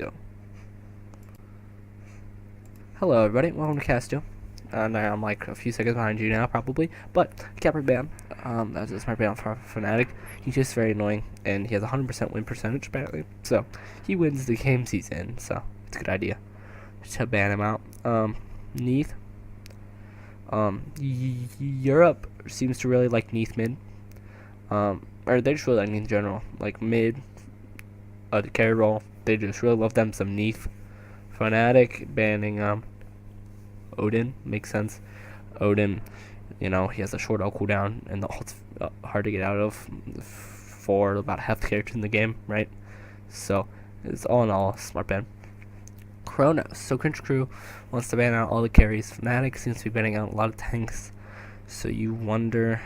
go. Hello everybody, welcome to Castio. Now I'm like a few seconds behind you now probably, but Capper Bam, that's a smart ban for Fnatic. He's just very annoying, and he has 100% win percentage apparently, so he wins the games he's in, so it's a good idea to ban him out. Neath, Europe seems to really like Neath mid, or they just really like Neath in general, like mid, the carry role, they just really love them some Neath. Fnatic banning Odin makes sense. Odin, he has a short ult cooldown, and the ult's hard to get out of for about half the characters in the game, right? So it's all in all a smart ban. Chronos, so Cringe Crew wants to ban out all the carries. Fnatic seems to be banning out a lot of tanks, so you wonder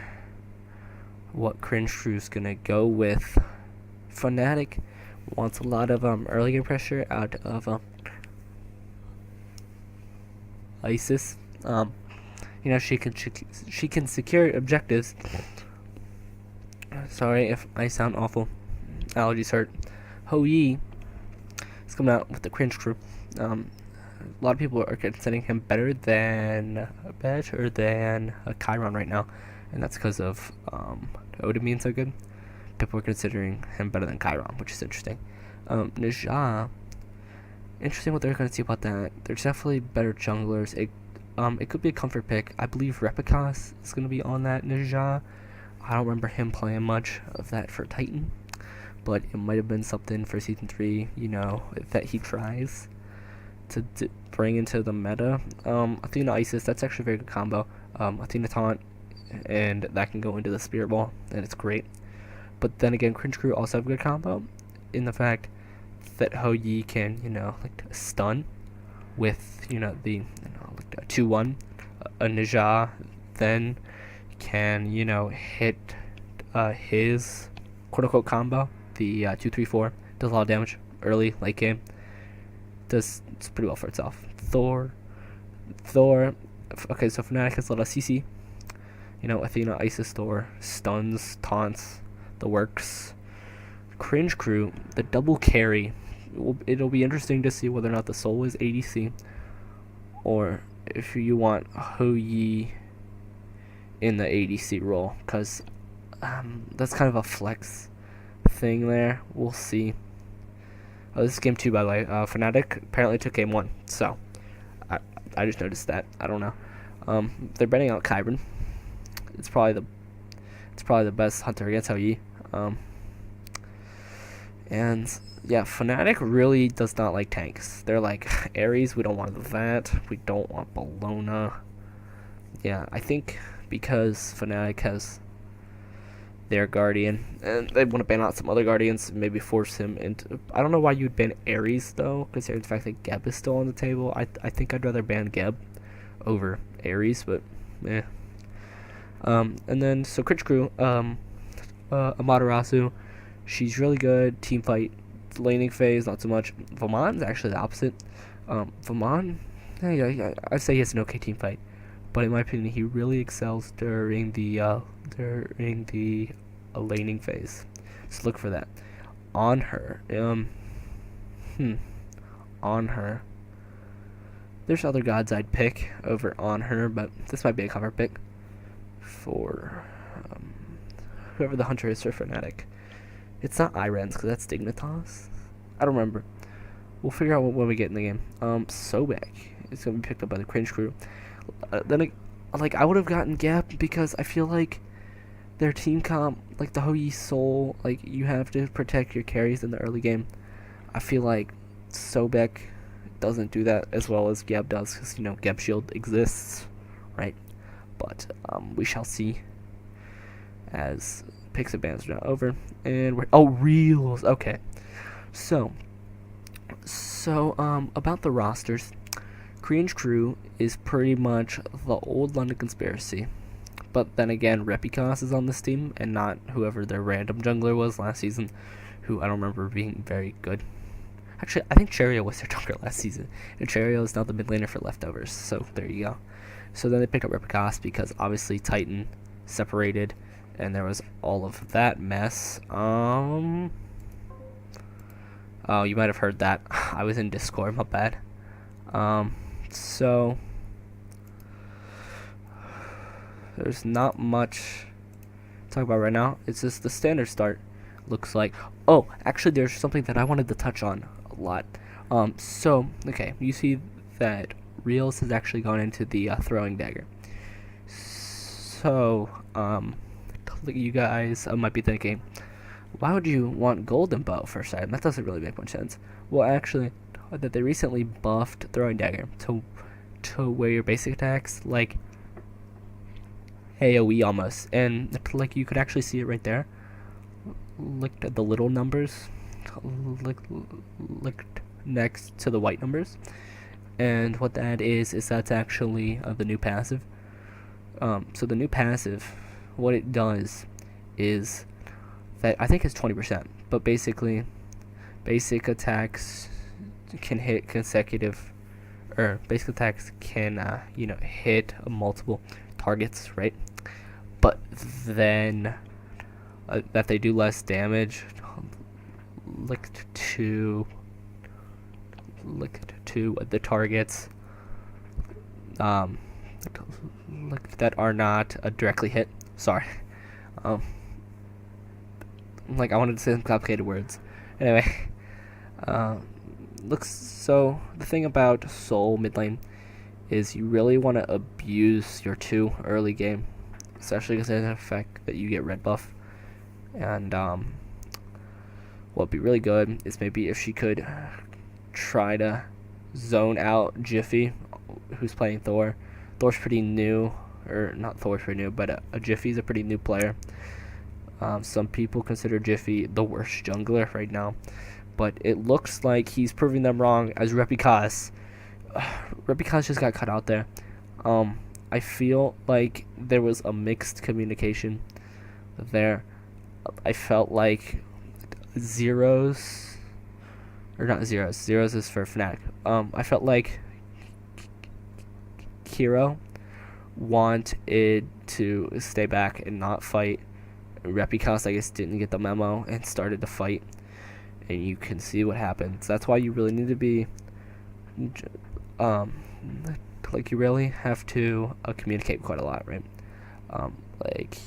what Cringe Crew's gonna go with. Fnatic wants a lot of early game pressure out of Isis. She can secure objectives. Sorry if I sound awful. Allergies hurt. Ho Yi is coming out with the Cringe Crew. A lot of people are considering him better than Chiron right now, and that's because of Odin being so good. People are considering him better than Chiron, which is interesting. Nija. Interesting what they're going to see about that. There's definitely better junglers. It could be a comfort pick. I believe Repicas is going to be on that Nija. I don't remember him playing much of that for Titan, but it might have been something for Season 3, that he tries to bring into the meta. Athena Isis, that's actually a very good combo. Athena Taunt, and that can go into the Spirit Ball, and it's great. But then again, Cringe Crew also have a good combo in the fact that Ho Yi can, stun with, the 2-1. A Nija then can, hit his quote-unquote combo, the 2-3-4, does a lot of damage early, late game. It's pretty well for itself. Thor, okay, so Fnatic has a lot of CC. Athena, Isis, Thor, stuns, taunts, the works. Cringe Crew, the double carry. It'll be interesting to see whether or not the Soul is ADC, or if you want Ho Yi in the ADC role, because that's kind of a flex thing there. We'll see. Oh, this is game 2, by the way. Fnatic apparently took game 1, so I just noticed that. I don't know. They're banning out Chiron. It's probably the best hunter against Ho Yi. And yeah, Fnatic really does not like tanks. They're like, Ares, we don't want that. We don't want Bologna. Yeah, I think because Fnatic has their Guardian, and they want to ban out some other Guardians, maybe force him into... I don't know why you'd ban Ares, though, considering the fact that Geb is still on the table. I think I'd rather ban Geb over Ares, but, eh. And then, so Cringe Crew, Amaterasu, she's really good. Team fight, laning phase, not so much. Vaman's actually the opposite. Vaman, I'd say he has an okay team fight, but in my opinion, he really excels during the laning phase. So look for that. On her, on her. There's other gods I'd pick over on her, but this might be a cover pick for whoever the hunter is for Fnatic. It's not Irens, because that's Dignitas. I don't remember. We'll figure out when we get in the game. Sobek is going to be picked up by the Cringe Crew. Then, I would have gotten Gap because I feel like their team comp, like the Ho Yi Soul, you have to protect your carries in the early game. I feel like Sobek doesn't do that as well as Gab does, because, Gab Shield exists, right? But we shall see as picks and bans are now over, and reels. Okay, so about the rosters, Cringe Crew is pretty much the old London Conspiracy, but then again, Repicas is on this team and not whoever their random jungler was last season, who I don't remember being very good. Actually, I think Cherio was their jungler last season, and Cherio is now the mid laner for leftovers. So there you go. So then they picked up Repicas because obviously Titan separated, and there was all of that mess. Oh, you might have heard that. I was in Discord, my bad. So there's not much to talk about right now. It's just the standard start looks like. Oh, actually, there's something that I wanted to touch on a lot. So okay, you see that Reels has actually gone into the throwing dagger. So you guys might be thinking, why would you want golden bow for a second? That doesn't really make much sense. Well, actually, that they recently buffed throwing dagger to where your basic attacks like AoE almost, and like you could actually see it right there. Look at the little numbers, look next to the white numbers, and what that is that's actually the new passive. So the new passive, what it does is that I think it's 20%, but basically, basic attacks can hit consecutive, or basic attacks can hit multiple targets, right? But then that they do less damage, like to the targets, that are not directly hit. Sorry, like I wanted to say some complicated words. Anyway, looks so the thing about Soul mid lane is you really want to abuse your 2 early game, especially because there's an effect that you get red buff. And what'd be really good is maybe if she could try to zone out Jiffy, who's playing Thor. Thor's pretty new, or not Thor's pretty new, but Jiffy's a pretty new player. Some people consider Jiffy the worst jungler right now, but it looks like he's proving them wrong as Repicaz. Repicaz just got cut out there. I feel like there was a mixed communication there. I felt like Zeros is for Fnatic. I felt like Kiro wanted to stay back and not fight. Repicaz, I guess, didn't get the memo and started to fight, and you can see what happens. That's why you really need to be like you really have to communicate quite a lot, right? Like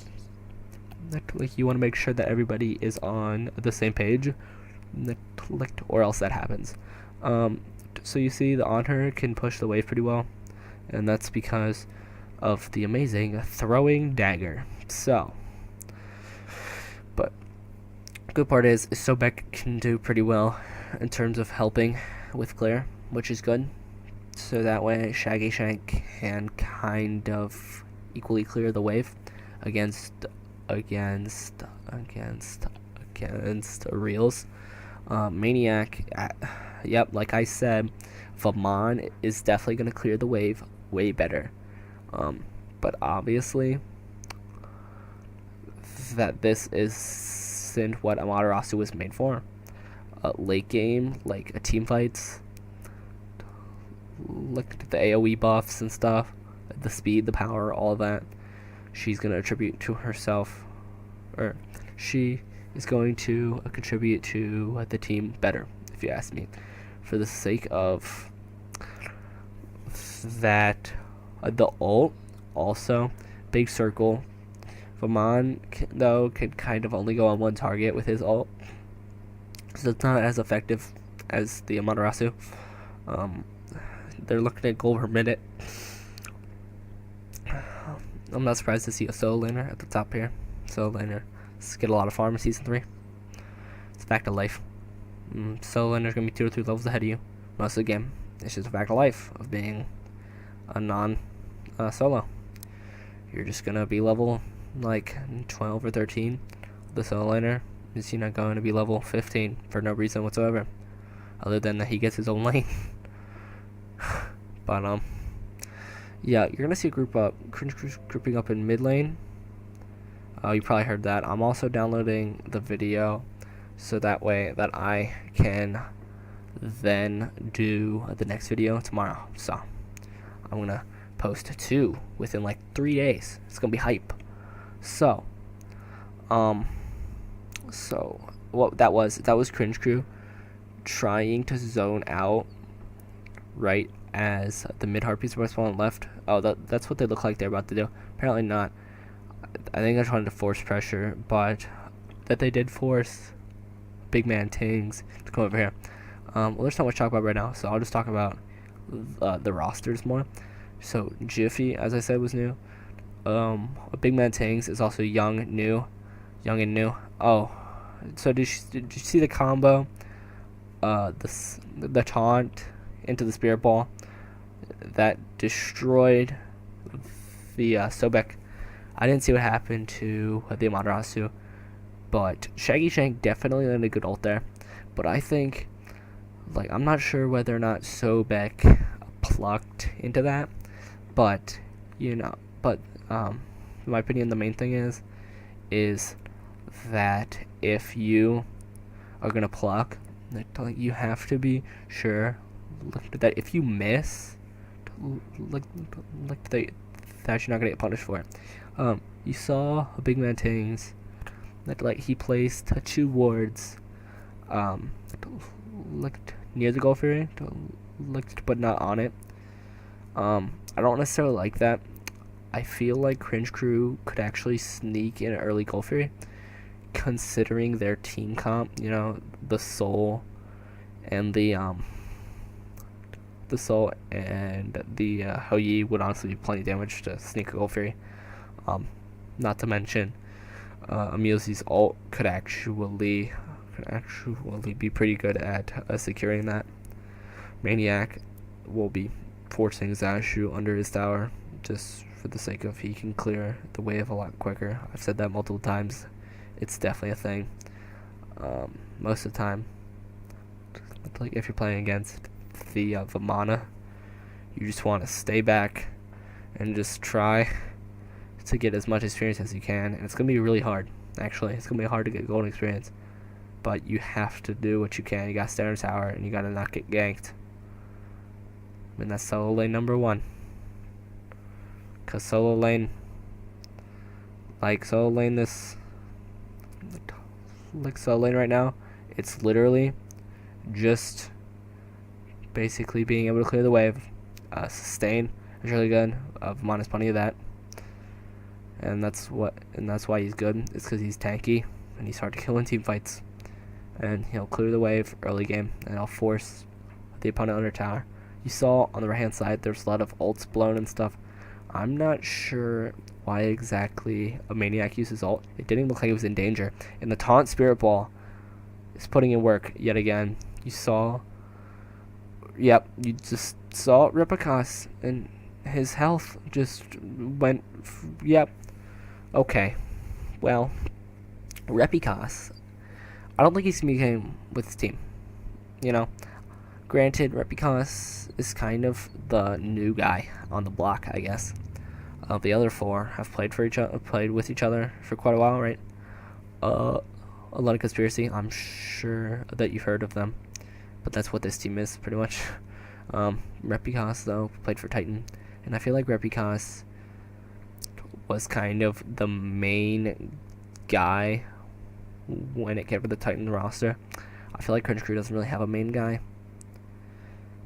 you want to make sure that everybody is on the same page, or else that happens. So you see the Honor can push the wave pretty well, and that's because of the amazing throwing dagger. So, but good part is Sobek can do pretty well in terms of helping with clear, which is good. So that way Shaggy Shank can kind of equally clear the wave against Reels. Maniac, yep, like I said, Vamon is definitely going to clear the wave way better. But obviously, that this isn't what Amaterasu was made for. Late game, like a team fights, look at the AoE buffs and stuff, the speed, the power, all of that, she's going to attribute to herself, or she is going to contribute to the team better, if you ask me. For the sake of that, the ult, also, big circle. Vamon, though, can kind of only go on one target with his ult, so it's not as effective as the Amaterasu. They're looking at gold per minute. I'm not surprised to see a solo laner at the top here. Solo laner, let's get a lot of farm in Season 3. It's back to life. Solo laner's going to be 2 or 3 levels ahead of you most of the game. It's just a fact of life of being a non-solo. You're just going to be level like 12 or 13. The solo laner is not going to be level 15 for no reason whatsoever, other than that he gets his own lane. But yeah, you're gonna see a group up, Cringe grouping up in mid lane. You probably heard that. I'm also downloading the video, so that way that I can then do the next video tomorrow. So I'm gonna post 2 within like 3 days. It's gonna be hype. So what that was Cringe Crew trying to zone out right as the mid harpies were spawning left. Oh, that's what they look like they're about to do. Apparently not. I think they're trying to force pressure, but that they did force big man Tings to come over here. Well, there's not much to talk about right now, so I'll just talk about the rosters more. So Jiffy, as I said, was new. Big man Tings is also young and new. Oh, so did you see the combo? The taunt into the spirit ball that destroyed the Sobek. I didn't see what happened to the Amaterasu, but Shaggy Shank definitely landed a good ult there. But I think, like, I'm not sure whether or not Sobek plucked into that, but in my opinion, the main thing is that if you are gonna pluck, you have to be sure that if you miss, that you're not gonna get punished for it. You saw a big man Tings that he placed 2 wards, near the Gulf area, but not on it. I don't necessarily like that. I feel like Cringe Crew could actually sneak in an early Gulf area, considering their team comp. You know, the Soul and the Hou Yi would honestly be plenty of damage to sneak a Gulf area. Not to mention, Amuzi's ult could actually be pretty good at securing that. Maniac will be forcing Zashu under his tower just for the sake of he can clear the wave a lot quicker. I've said that multiple times. It's definitely a thing. Most of the time, like if you're playing against the Vamana, you just want to stay back and just try to get as much experience as you can, and it's gonna be really hard. Actually, it's gonna be hard to get golden experience, but you have to do what you can. You gotta stay on the tower, and you gotta not get ganked. And that's solo lane number 1. Cause solo lane right now, it's literally just basically being able to clear the wave. Sustain is really good. Vamana's plenty of that. And that's why he's good. It's because he's tanky and he's hard to kill in team fights. And he'll clear the wave early game, and he'll force the opponent under tower. You saw on the right hand side there's a lot of ults blown and stuff. I'm not sure why exactly a Maniac uses ult. It didn't look like it was in danger. And the taunt spirit ball is putting in work yet again. You just saw Ripicas, and his health just went. Okay, well, Repicas, I don't think he's communicating with his team. You know, granted, Repicas is kind of the new guy on the block, I guess. The other 4 have played with each other for quite a while, right? A lot of conspiracy. I'm sure that you've heard of them, but that's what this team is pretty much. Repicas though played for Titan, and I feel like Repicas was kind of the main guy when it came to the Titan roster. I feel like Cringe Crew doesn't really have a main guy,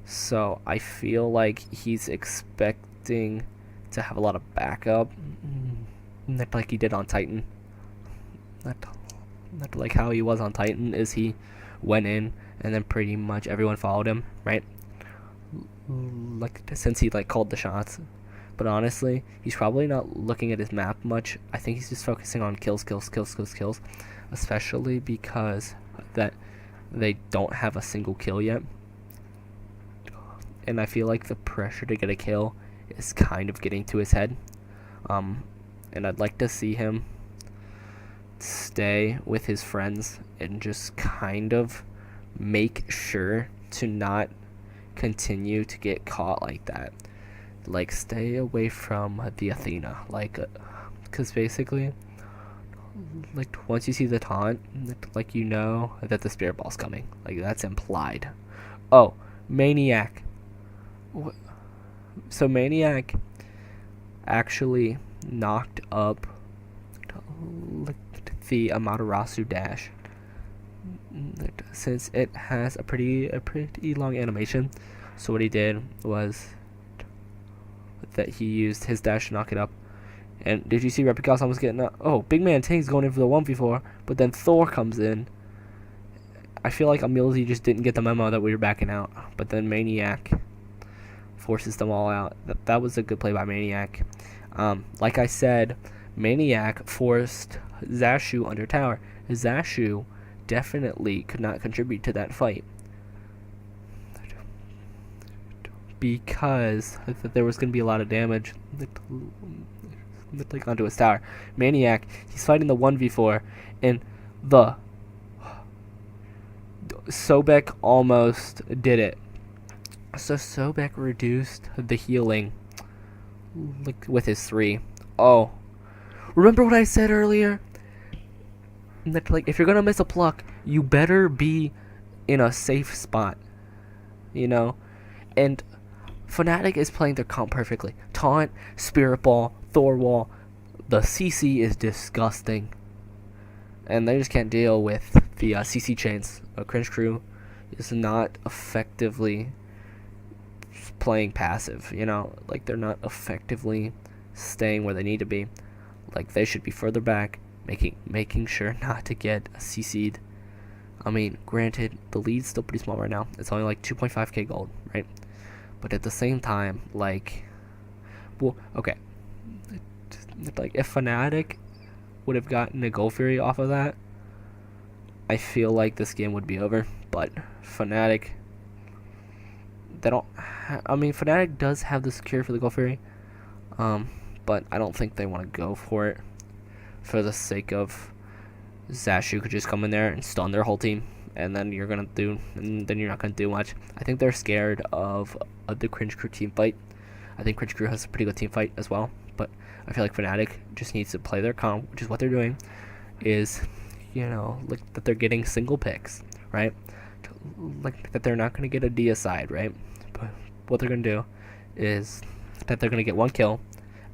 so I feel like he's expecting to have a lot of backup, like he did on Titan. Not like how he was on Titan, is he went in and then pretty much everyone followed him, right? Since he called the shots. But honestly, he's probably not looking at his map much. I think he's just focusing on kills, especially because that they don't have a single kill yet. And I feel like the pressure to get a kill is kind of getting to his head. And I'd like to see him stay with his friends and just kind of make sure to not continue to get caught like that. Stay away from the Athena, because basically, once you see the taunt, you know that the spirit ball's coming. That's implied. Oh, Maniac. So Maniac actually knocked up the Amaterasu dash. since it has a pretty long animation. So what he did was that he used his dash to knock it up. And did you see Replicos almost getting up? Oh, Big Man Tank's going in for the 1v4, but then Thor comes in. I feel like Amilzy just didn't get the memo that we were backing out, but then Maniac forces them all out. That was a good play by Maniac. Like I said, Maniac forced Zashu under tower. Zashu definitely could not contribute to that fight because there was going to be a lot of damage like onto his tower. Maniac, he's fighting the 1v4, and the Sobek almost did it. So Sobek reduced the healing like with his 3. Oh, remember what I said earlier? That like if you're gonna miss a pluck, you better be in a safe spot, you know. And Fnatic is playing their comp perfectly. Taunt, Spirit Ball, Thor Wall. The CC is disgusting, and they just can't deal with the CC chains. Cringe Crew is not effectively playing passive, you know, like they're not effectively staying where they need to be. Like they should be further back, making sure not to get CC'd. I mean, granted, the lead's still pretty small right now. It's only like 2.5k gold, right? But at the same time, like, well, okay, like if Fnatic would have gotten a Gold Fury off of that, I feel like this game would be over. But Fnatic, they don't. I mean, Fnatic does have the secure for the Gold Fury, but I don't think they want to go for it for the sake of Zashu could just come in there and stun their whole team, and then you're not gonna do much. I think they're scared of the Cringe Crew team fight. I think Cringe Crew has a pretty good team fight as well, but I feel like Fnatic just needs to play their comp, which is what they're doing. Is, you know, like that they're getting single picks, right? Like that they're not gonna get a deicide, right? But what they're gonna do is that they're gonna get 1 kill,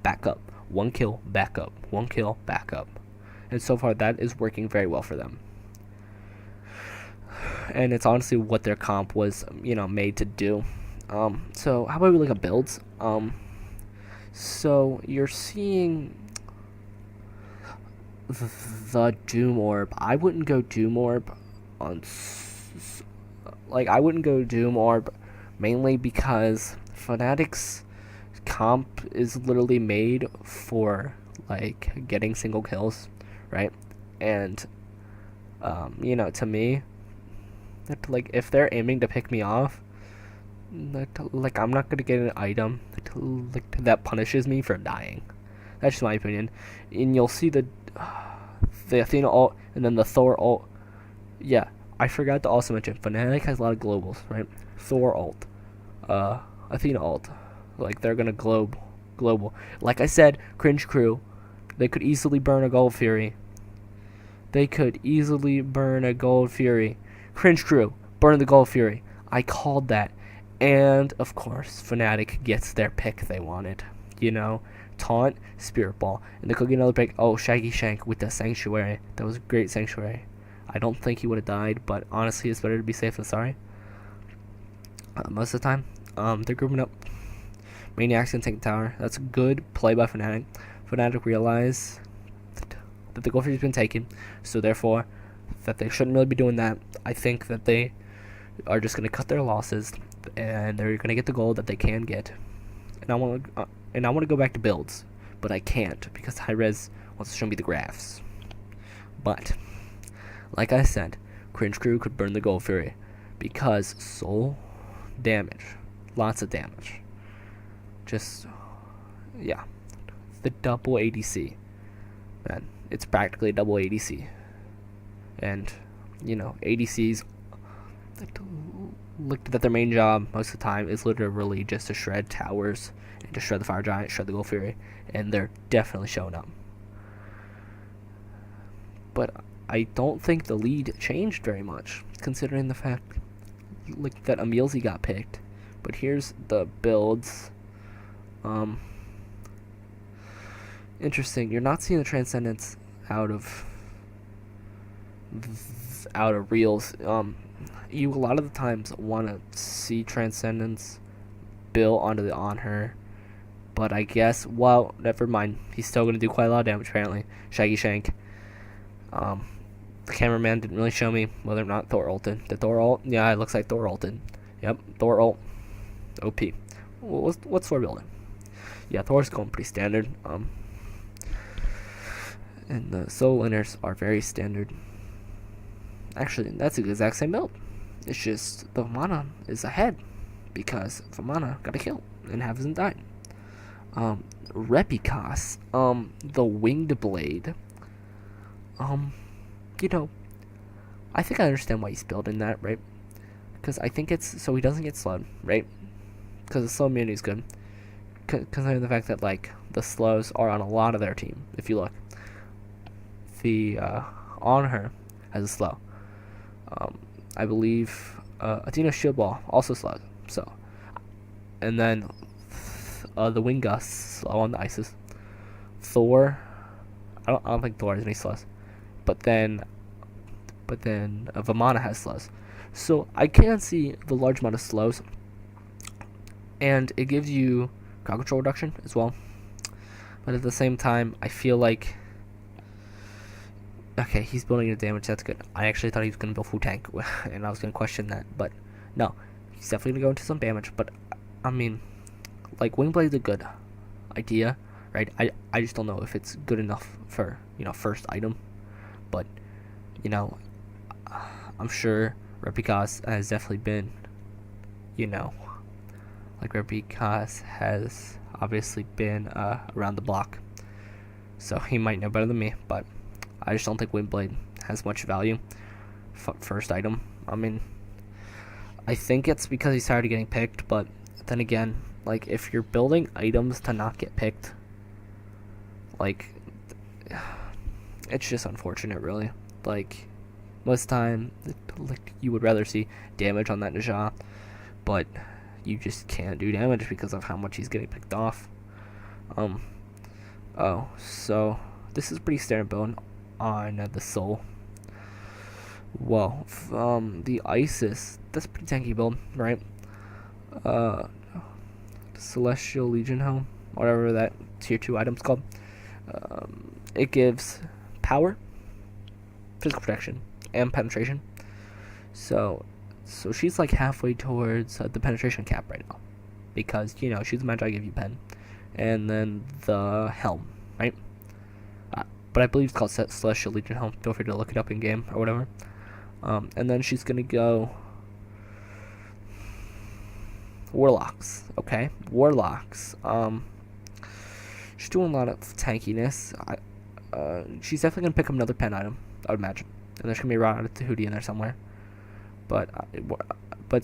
back up, 1 kill, back up, 1 kill, back up. And so far, that is working very well for them. And it's honestly what their comp was, you know, made to do. So how about we look at builds? So you're seeing the Doom Orb. I wouldn't go Doom Orb on, I wouldn't go Doom Orb mainly because Fnatic's comp is literally made for like getting single kills, right? And you know, to me, that like if they're aiming to pick me off, that like I'm not gonna get an item that punishes me for dying. That's just my opinion. And you'll see the Athena ult and then the Thor ult. Yeah, I forgot to also mention Fnatic has a lot of globals, right? Thor ult, Athena ult, like they're gonna global. Like I said, Cringe Crew, they could easily burn a Gold Fury. Cringe Crew, burn the Gold Fury. I called that. And, of course, Fnatic gets their pick they wanted. You know, Taunt, Spirit Ball. And they could get another pick. Oh, Shaggy Shank with the Sanctuary. That was a great Sanctuary. I don't think he would have died, but honestly, it's better to be safe than sorry. Most of the time, they're grouping up. Maniac's gonna take the tower. That's a good play by Fnatic. Fnatic realize that the Gold Fury's been taken, so therefore, that they shouldn't really be doing that. I think that they are just gonna cut their losses, and they're gonna get the gold that they can get. And I want to go back to builds, but I can't because Hi-Rez wants to show me the graphs. But like I said, Cringe Crew could burn the Gold Fury because soul damage, lots of damage. Just yeah, the double ADC, man, it's practically a double ADC, and you know ADCs looked that their main job most of the time is literally just to shred towers and to shred the Fire Giant, shred the Gold Fury, and they're definitely showing up. But I don't think the lead changed very much, considering the fact like that Amilzy got picked. But here's the builds. Interesting. You're not seeing the Transcendence out of out of reels. You a lot of the times want to see Transcendence built onto the on her, but I guess, well, never mind. He's still gonna do quite a lot of damage apparently. Shaggy Shank. The cameraman didn't really show me whether or not Thor ulted. The Thor ult? Yeah, it looks like Thor ulted. Yep, Thor ult. OP. What's Thor building? Yeah, Thor's going pretty standard. And the soul winners are very standard. Actually, that's the exact same build. It's just the Vamana is ahead because Vamana got a kill and hasn't died. Repicas, the winged blade. You know, I think I understand why he's building that, right? Because I think it's so he doesn't get slowed, right? Because the slow immunity is good. Considering the fact that, like, the slows are on a lot of their team. If you look, the on her has a slow. I believe Athena's shield wall also slows. So, and then the wing gusts slow on the Isis. Thor, I don't think Thor has any slows. But then Vamana has slows. So I can see the large amount of slows, and it gives you crowd control reduction as well. But at the same time, I feel like, okay, he's building your damage. That's good. I actually thought he was gonna build full tank, and I was gonna question that, but no, he's definitely gonna go into some damage. But I mean, like, Wingblade's a good idea, right? I just don't know if it's good enough for, first item. But, I'm sure Repicas has definitely been, like, Repicas has obviously been around the block. So he might know better than me, but I just don't think Windblade has much value. First item. I mean, I think it's because he's tired of getting picked, but then again, like, if you're building items to not get picked, like, it's just unfortunate, really. Like, most time, like, you would rather see damage on that Najah, but you just can't do damage because of how much he's getting picked off. So this is pretty standard build on the Soul. Well, the Isis, that's a pretty tanky build, right? Celestial Legion Home, whatever that tier 2 item's called. It gives power, physical protection, and penetration. So she's like halfway towards the penetration cap right now, because she's a Magi, give you pen, and then the helm, right? But I believe it's called Celestial Legion Helm. Feel free to look it up in game or whatever. And then she's gonna go Warlocks. Okay, Warlocks. She's doing a lot of tankiness. She's definitely gonna pick up another pen item, I would imagine. And there's gonna be a Rod of Tahuti in there somewhere. But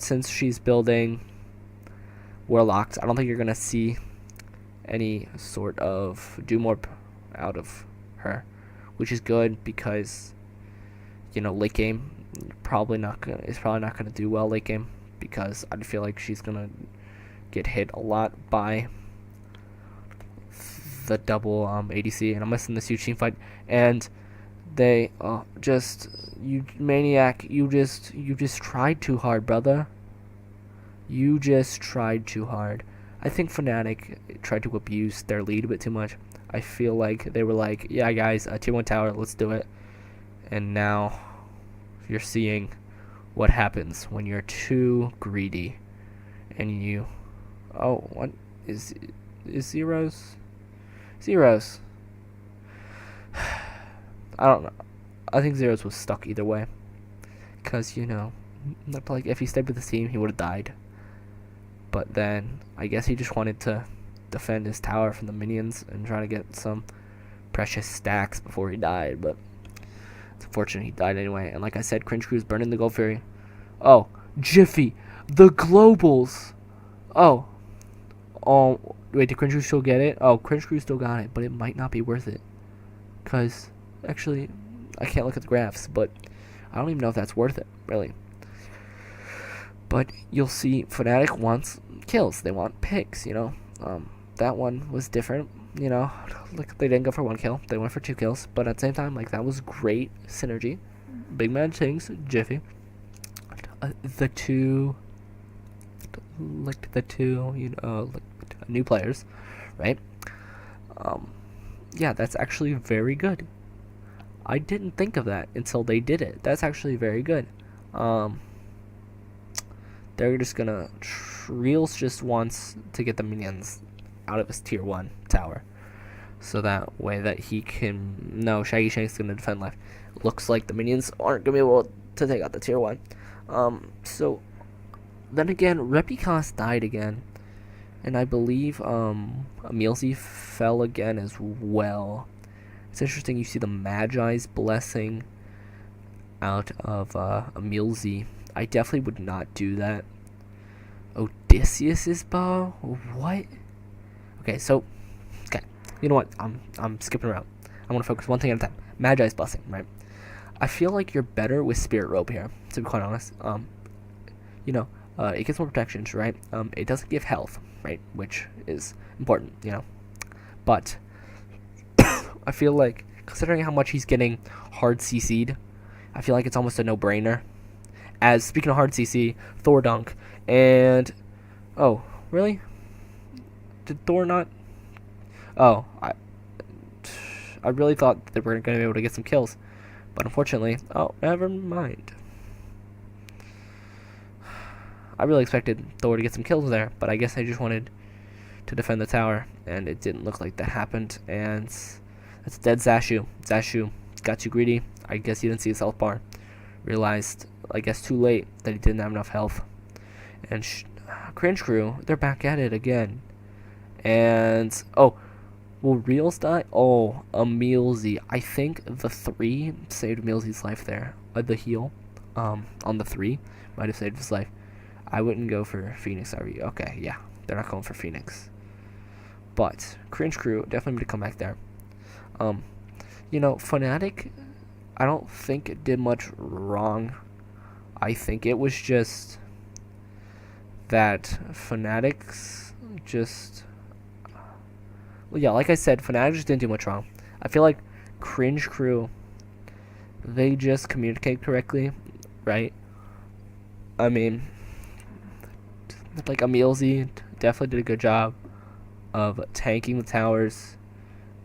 since she's building Warlocks, I don't think you're gonna see any sort of do more out of her, which is good because late game is probably not gonna do well late game, because I feel like she's gonna get hit a lot by the double ADC, and I'm missing this huge team fight, and they you maniac, you just tried too hard, brother. You just tried too hard. I think Fnatic tried to abuse their lead a bit too much. I feel like they were like, yeah guys, tier 1 tower, let's do it. And now you're seeing what happens when you're too greedy and you what is zeros? Zeros. I don't know. I think Zeros was stuck either way. Because, like, if he stayed with his team, he would have died. But then, I guess he just wanted to defend his tower from the minions and try to get some precious stacks before he died. But it's unfortunate he died anyway. And like I said, Cringe Crew's burning the Gold Fury. Oh, Jiffy, the Globals. Oh, wait, did Cringe Crew still get it? Oh, Cringe Crew still got it, but it might not be worth it. Because, actually, I can't look at the graphs, but I don't even know if that's worth it, really. But you'll see Fnatic wants kills. They want picks, that one was different, like, they didn't go for 1 kill. They went for 2 kills. But at the same time, like, that was great synergy. Big Man Tanks, Jiffy. The two, new players, right? Yeah, that's actually very good. I didn't think of that until they did it. That's actually very good. They're just gonna. Reels just wants to get the minions out of his tier 1 tower. So that way that he can. No, Shaggy Shank's gonna defend left. Looks like the minions aren't gonna be able to take out the tier 1. So. Then again, Repicos died again. And I believe Emilzy fell again as well. It's interesting you see the Magi's blessing out of Emilzy. I definitely would not do that. Odysseus's bow? What? Okay, so you know what? I'm skipping around. I want to focus one thing at a time. Magi's blessing, right? I feel like you're better with Spirit Robe here, to be quite honest. It gets more protections, right? It doesn't give health, right? Which is important, But I feel like, considering how much he's getting hard CC'd, I feel like it's almost a no-brainer. As, speaking of hard CC, Thor Dunk, and... Oh, really? Did Thor not... Oh, I really thought they were going to be able to get some kills. But unfortunately... Oh, never mind. I really expected Thor to get some kills there, but I guess I just wanted to defend the tower, and it didn't look like that happened, and that's dead Zashu. Zashu got too greedy. I guess he didn't see his health bar. Realized, I guess too late, that he didn't have enough health. And Cringe Crew, they're back at it again. And, will Reels die? Oh, Emilzy. I think the 3 saved Emilzy's life there. The heal, on the 3, might have saved his life. I wouldn't go for Phoenix, are you? Okay, yeah. They're not going for Phoenix. But Cringe Crew definitely need to come back there. Fnatic, I don't think it did much wrong. I think it was just that Fnatic's just... Well, yeah, like I said, Fnatic just didn't do much wrong. I feel like Cringe Crew, they just communicate correctly, right? I mean... Like Emilzy definitely did a good job of tanking the towers,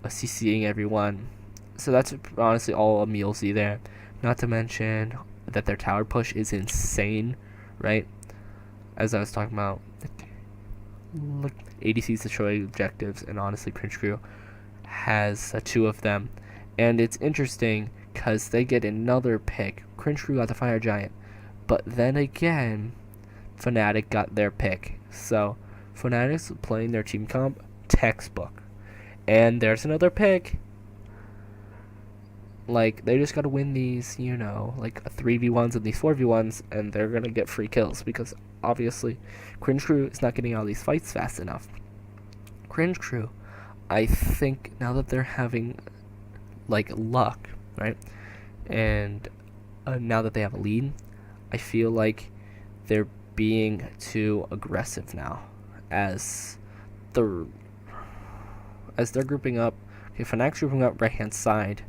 CCing everyone. So that's honestly all Emilzy there. Not to mention that their tower push is insane, right? As I was talking about, ADCs destroy objectives, and honestly, Cringe Crew has 2 of them. And it's interesting because they get another pick. Cringe Crew got the Fire Giant, but then again, Fnatic got their pick. So Fnatic's playing their team comp textbook. And there's another pick. Like, they just gotta win these, like 3v1s and these 4v1s, and they're gonna get free kills, because obviously Cringe Crew is not getting out of these fights fast enough. Cringe Crew, I think now that they're having like luck, right? And now that they have a lead, I feel like they're being too aggressive now as they're grouping up. Okay, Fnatic's grouping up right hand side.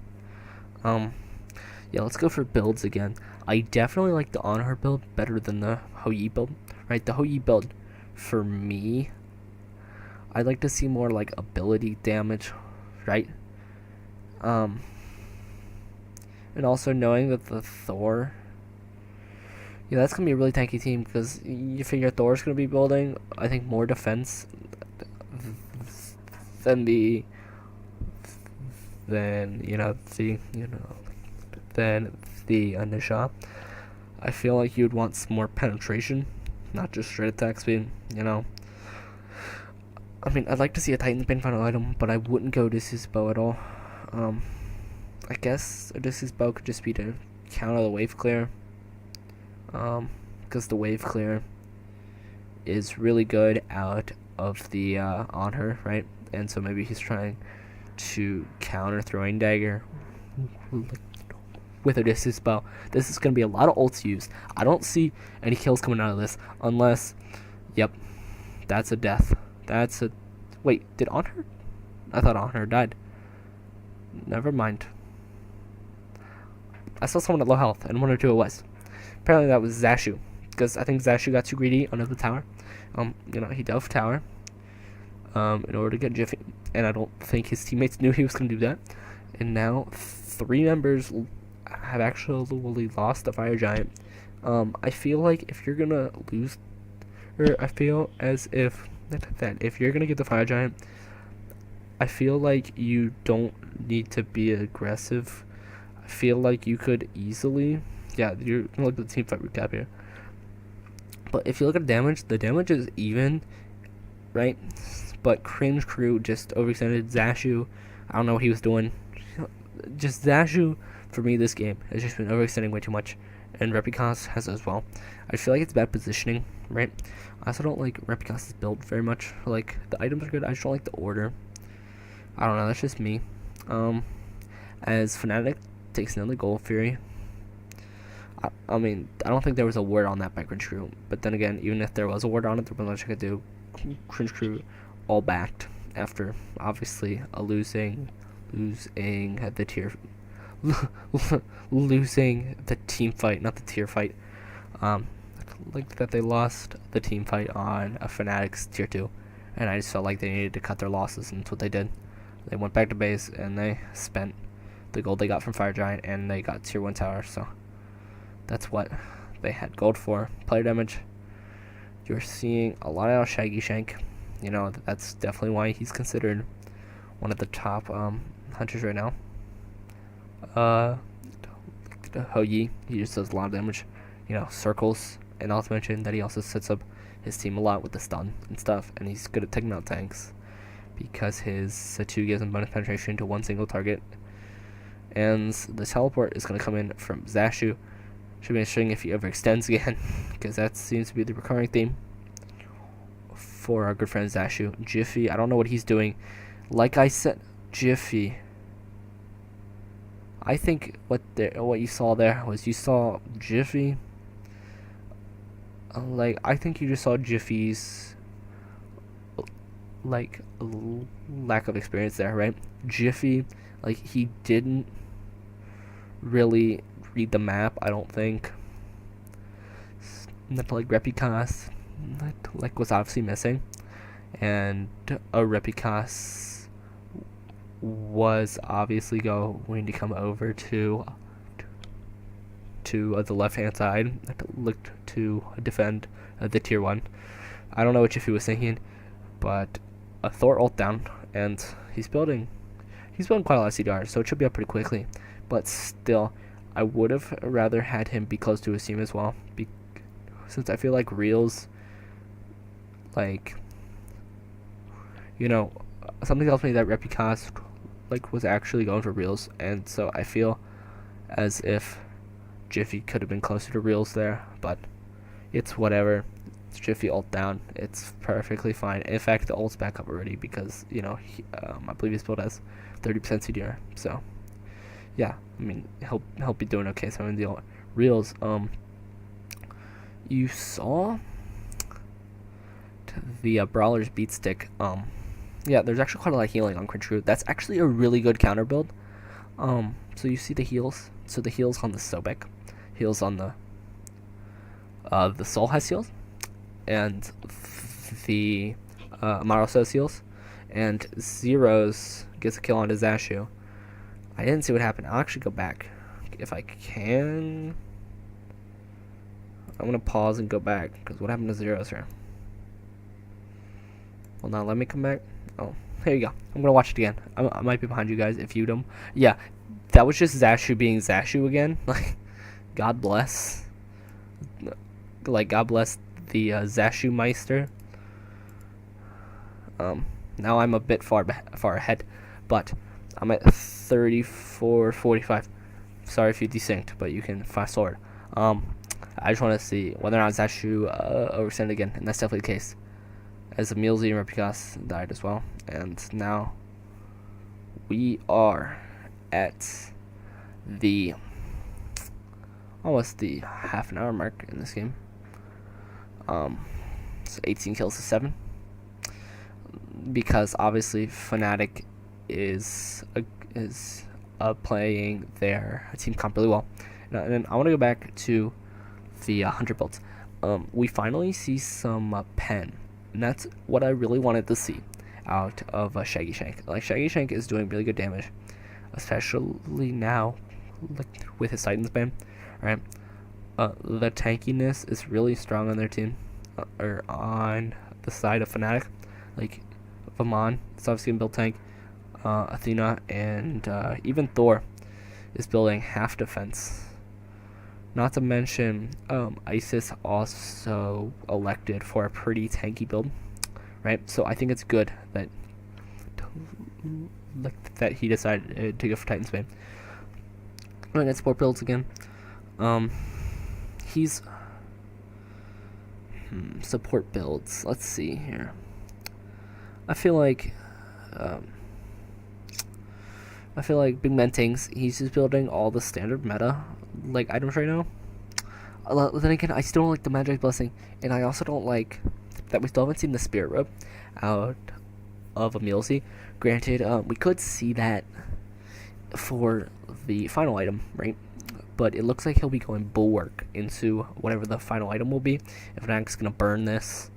Yeah, let's go for builds again. I definitely like the Honor build better than the Hou build, right? The Hou build, for me, I'd like to see more like ability damage, right? And also knowing that the Thor, yeah, that's going to be a really tanky team, because you figure Thor's going to be building, I think, more defense than the Nisha. I feel like you'd want some more penetration, not just straight attack speed, I mean, I'd like to see a Titan's Bane final item, but I wouldn't go Odysseus bow at all. I guess Odysseus bow could just be to counter the wave clear. Because the wave clear is really good out of the on her, right? And so maybe he's trying to counter throwing dagger with Odysseus bow. This is going to be a lot of ults used. I don't see any kills coming out of this unless, yep, that's a death. Wait, did Honor? I thought Honor died. Never mind. I saw someone at low health, and wondered who it was. Apparently that was Zashu, because I think Zashu got too greedy under the tower. He dove tower in order to get Jiffy, and I don't think his teammates knew he was going to do that. And now 3 members have actually lost the Fire Giant. I feel like if you're gonna lose, or I feel as if that if you're gonna get the Fire Giant, I feel like you don't need to be aggressive. I feel like you could easily, yeah, you're gonna look at the team fight recap here. But if you look at the damage is even, right? But Cringe Crew just overextended Zashu. I don't know what he was doing. Just Zashu, for me, this game has just been overextending way too much. And Replicas has as well. I feel like it's bad positioning, right? I also don't like Replicas' build very much. Like, the items are good, I just don't like the order. I don't know, that's just me. As Fnatic takes another Gold Fury. I mean, I don't think there was a word on that by Cringe Crew. But then again, even if there was a word on it, there was much I could do. Cringe Crew all backed after, obviously, losing the tier... losing the team fight, not the tier fight. Like that they lost the team fight on a Fnatic's tier 2, and I just felt like they needed to cut their losses, and that's what they did. They went back to base and they spent the gold they got from Fire Giant, and they got tier 1 tower, so that's what they had gold for. Player damage, you're seeing a lot of Shaggy Shank. That's definitely why he's considered one of the top hunters right now. Ho Yi, he just does a lot of damage, circles, and not to mention that he also sets up his team a lot with the stun and stuff, and he's good at taking out tanks because his 2 gives him bonus penetration to 1 single target. And the teleport is going to come in from Zashu. Should be interesting if he overextends again, because that seems to be the recurring theme for our good friend Zashu. Jiffy, I don't know what he's doing. Like I said, Jiffy, I think what you saw there was you saw Jiffy. I think you just saw Jiffy's lack of experience there, right? Jiffy, he didn't really read the map. I don't think. That Replicas was obviously missing, and a Replicas was obviously going to come over to the left hand side, looked to defend the tier 1. I don't know what Jiffy was thinking, but a Thor ult down, and he's building quite a lot of CDR, so it should be up pretty quickly. But still, I would have rather had him be close to his team as well, since I feel like Reels, something tells me that Replicas was actually going for Reels, and so I feel as if Jiffy could have been closer to Reels there, but it's whatever. It's Jiffy ult down. It's perfectly fine. In fact, the ult's back up already because I believe his build has 30% CDR. So yeah, I mean he'll be doing okay. So in the Reels, you saw the Brawler's beat stick. Yeah, there's actually quite a lot of healing on Cringe Crew. That's actually a really good counter build. So you see the heals. So the heals on the Sobek, heals on the Soul has heals, and the Amaros has heals, and Zeros gets a kill on his Zashu. I didn't see what happened. I'll actually go back if I can. I'm gonna pause and go back because what happened to Zeros here? Well, now let me come back. Oh, here you go. I'm gonna watch it again. I might be behind you guys if you don't. Yeah, that was just Zashu being Zashu again. God bless. God bless the Zashu Meister. Now I'm a bit far ahead, but I'm at 34:45. Sorry if you desynced, but you can fast forward. I just want to see whether or not Zashu overextended again, and that's definitely the case. As Emilzy and Replicas died as well. And now we are at almost the half an hour mark in this game. So 18 kills to 7. Because obviously Fnatic is playing their team comp really well. And then I want to go back to the Hunter builds. We finally see some pen, and that's what I really wanted to see out of Shaggy Shank. Like, Shaggy Shank is doing really good damage, especially now, like, with his Titan's ban. Right, the tankiness is really strong on their team, or on the side of Fnatic. Like, Vamon is obviously gonna build tank. Athena and even Thor is building half defense. Not to mention, Isis also elected for a pretty tanky build, right? So I think it's good that he decided to go for Titan's Bane. I'm gonna get support builds again. He's support builds. Let's see here. I feel like Big Man Tanks, he's just building all the standard meta like items right now. Then again, I still don't like the Magic Blessing, and I also don't like that we still haven't seen the Spirit Robe out of Emilzy. Granted, we could see that for the final item, right? But it looks like he'll be going Bulwark into whatever the final item will be. If Fnatic's gonna burn this,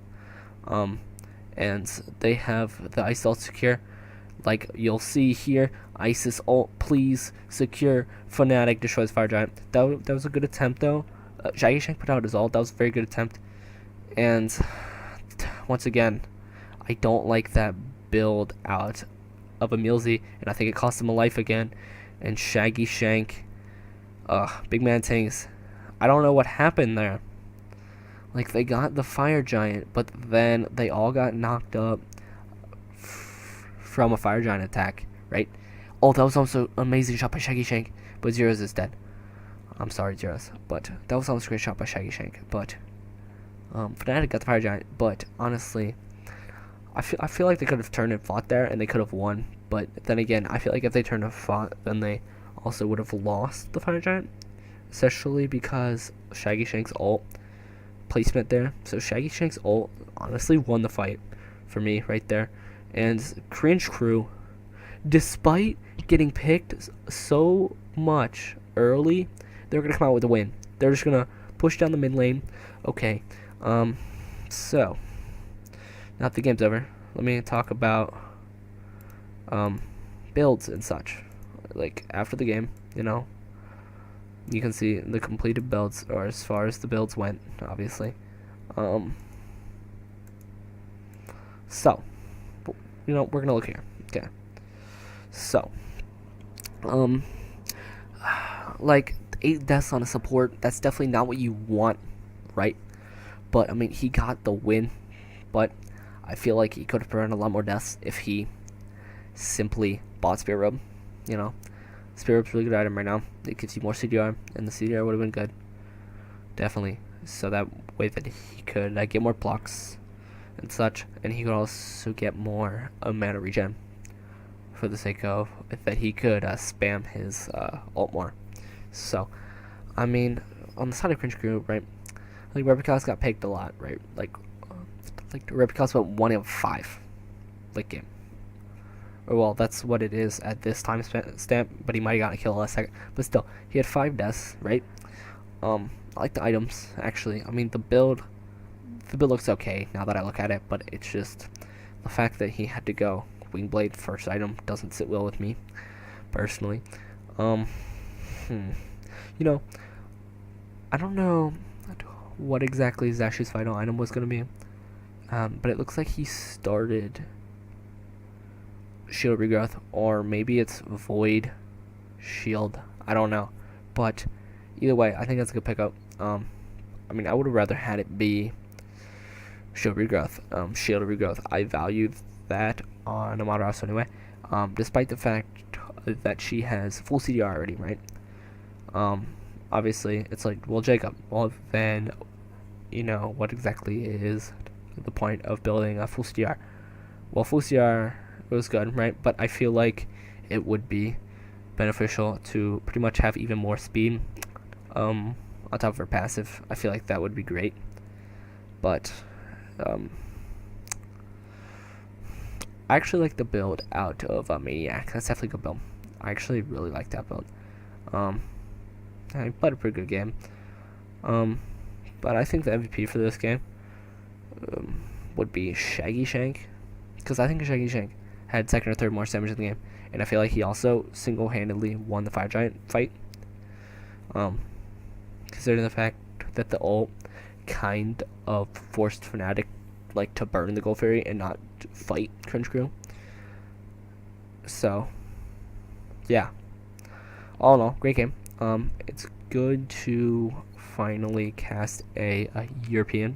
and they have the Ice Ult secure. Like you'll see here, Isis ult, please secure. Fnatic destroys Fire Giant. That was a good attempt though. Shaggy Shank put out his ult. That was a very good attempt. And once again, I don't like that build out of Emilzy, and I think it cost him a life again. And Shaggy Shank, Big Man Tanks, I don't know what happened there. Like, they got the Fire Giant, but then they all got knocked up from a Fire Giant attack, right? Oh, that was also an amazing shot by Shaggy Shank, but Zeros is dead. I'm sorry, Zeros, but that was almost a great shot by Shaggy Shank. But Fnatic got the Fire Giant, but honestly, I feel like they could have turned and fought there, and they could have won. But then again, I feel like if they turned and fought, then they also would have lost the Fire Giant, especially because Shaggy Shank's ult placement there. So Shaggy Shank's ult honestly won the fight for me right there. And Cringe crew, despite getting picked so much early, they're gonna come out with a win. They're just gonna push down the mid lane. Okay, so now that the game's over, let me talk about builds and such. Like, after the game, you can see the completed builds, or as far as the builds went, obviously. So, we're gonna look here. Okay. So, like 8 deaths on a support, that's definitely not what you want, right? But I mean, he got the win, but I feel like he could have prevented a lot more deaths if he simply bought Spirit Robe. Spirit Robe's a really good item right now. It gives you more CDR, and the CDR would have been good, definitely. So that way that he could get more blocks and such, and he could also get more mana regen for the sake of that he could spam his ult more. So, I mean, on the side of Cringe Crew, right? Like, Replica's got picked a lot, right? Like Replica's went 1 of 5 late game. Or, well, that's what it is at this time stamp, but he might have gotten a kill last second. But still, he had 5 deaths, right? I like the items, actually. I mean, the build looks okay now that I look at it, but it's just the fact that he had to go Wingblade first item doesn't sit well with me, personally. I don't know what exactly Zashu's final item was going to be, but it looks like he started Shield Regrowth, or maybe it's Void Shield, I don't know, but either way, I think that's a good pickup. I mean, I would have rather had it be Shield Regrowth. Shield Regrowth, I value that on Amaterasu anyway, despite the fact that she has full CDR already, right? Obviously, it's like, well, Jacob, well, then, what exactly is the point of building a full CDR? Well, full CDR was good, right? But I feel like it would be beneficial to pretty much have even more speed on top of her passive. I feel like that would be great. But I actually like the build out of Maniac. That's definitely a good build. I actually really like that build. I played a pretty good game. But I think the MVP for this game would be Shaggy Shank, because I think Shaggy Shank had second or third most damage in the game, and I feel like he also single-handedly won the Fire Giant fight. Considering the fact that the ult kind of forced Fnatic to burn the Gold Fairy and not fight Cringe Crew. So, yeah. All in all, great game. It's good to finally cast a European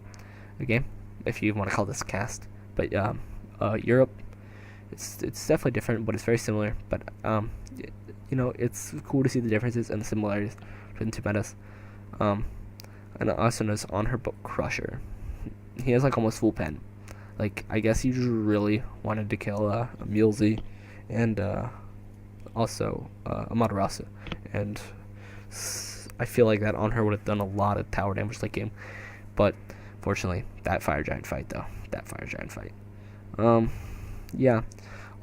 game, if you want to call this cast. But Europe, it's definitely different, but it's very similar. But it's cool to see the differences and the similarities between the two metas. And also knows on her book Crusher. He has almost full pen. I guess he just really wanted to kill Mulesy and also Amaterasu, and I feel like that on her would have done a lot of tower damage late game. But fortunately, that Fire Giant fight yeah.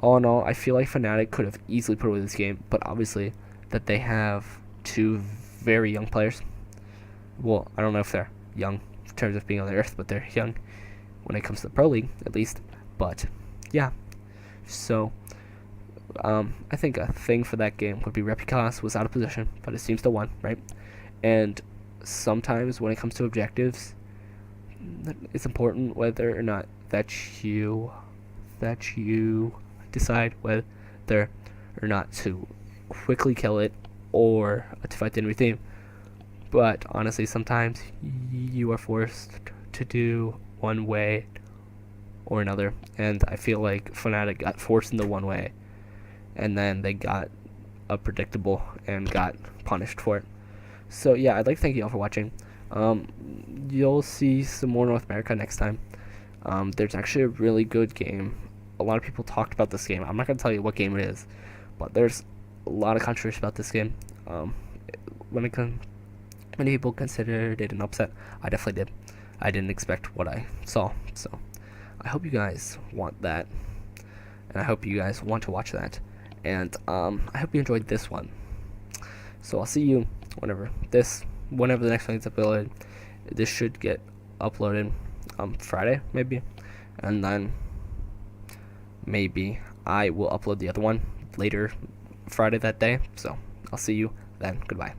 All in all, I feel like Fnatic could have easily put away this game, but obviously that they have two very young players. Well, I don't know if they're young in terms of being on the earth, but they're young when it comes to the Pro League, at least. But yeah, so I think a thing for that game would be Replicas was out of position, but it seems to won, right? And sometimes when it comes to objectives, it's important whether or not that you decide whether or not to quickly kill it or to fight the enemy team. But honestly, sometimes you are forced to do one way or another, and I feel like Fnatic got forced into one way, and then they got predictable and got punished for it. So yeah, I'd like to thank you all for watching. You'll see some more North America next time. There's actually a really good game. A lot of people talked about this game. I'm not going to tell you what game it is, but there's a lot of controversy about this game. Many people considered it an upset. I definitely did. I didn't expect what I saw. So I hope you guys want that, and I hope you guys want to watch that. And I hope you enjoyed this one. So I'll see you whenever the next one gets uploaded. This should get uploaded Friday, maybe. And then maybe I will upload the other one later Friday that day. So I'll see you then. Goodbye.